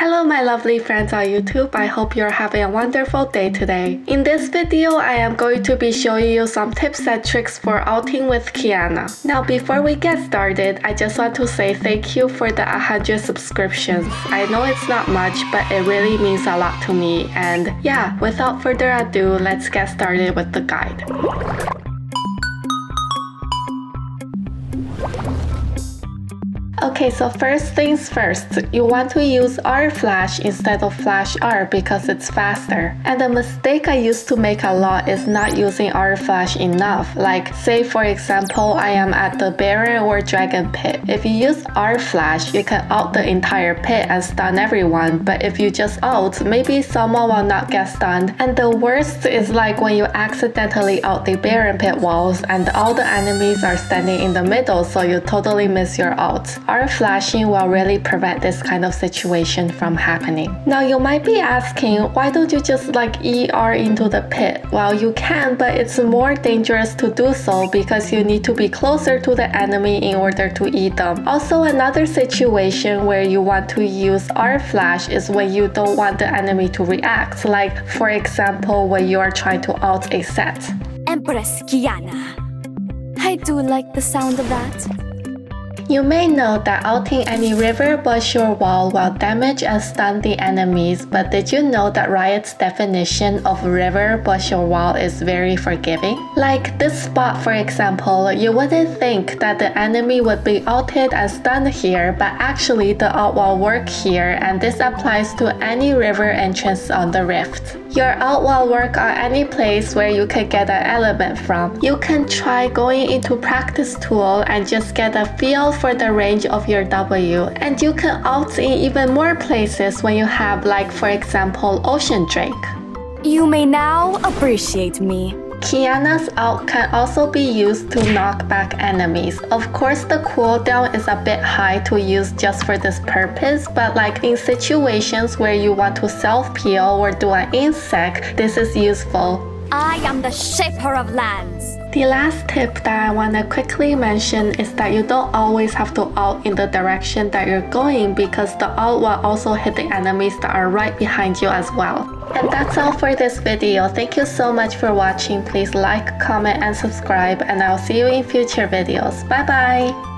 Hello my lovely friends on YouTube, I hope you're having a wonderful day today. In this video, I am going to be showing you some tips and tricks for ulting with Qiyana. Now before we get started, I just want to say thank you for the 100 subscriptions. I know it's not much, but it really means a lot to me. And yeah, without further ado, let's get started with the guide. Okay, so first things first, you want to use R flash instead of flash R because it's faster. And the mistake I used to make a lot is not using R flash enough. Like say for example, I am at the Baron or Dragon pit. If you use R flash, you can ult the entire pit and stun everyone. But if you just ult, maybe someone will not get stunned. And the worst is like when you accidentally ult the Baron pit walls and all the enemies are standing in the middle, so you totally miss your ult. R flashing will really prevent this kind of situation from happening. Now you might be asking, why don't you just like ER into the pit? Well, you can, but it's more dangerous to do so because you need to be closer to the enemy in order to eat them. Also, another situation where you want to use R flash is when you don't want the enemy to react. Like for example, when you are trying to ult a set. Empress Qiyana. I do like the sound of that. You may know that ulting any river, bush, or wall will damage and stun the enemies, but did you know that Riot's definition of river, bush, or wall is very forgiving? Like this spot for example, you wouldn't think that the enemy would be ulted and stunned here, but actually the ult will work here, and this applies to any river entrance on the rift. Your ult will work on any place where you can get an element from. You can try going into practice tool and just get a feel for the range of your W, and you can ult in even more places when you have like for example Ocean Drake. You may now appreciate me. Qiyana's ult can also be used to knock back enemies. Of course, the cooldown is a bit high to use just for this purpose, but like in situations where you want to self-peel or do an insect, this is useful. I am the shaper of lands. The last tip that I want to quickly mention is that you don't always have to ult in the direction that you're going because the ult will also hit the enemies that are right behind you as well. And that's all for this video. Thank you so much for watching. Please like, comment, and subscribe, and I'll see you in future videos. Bye bye!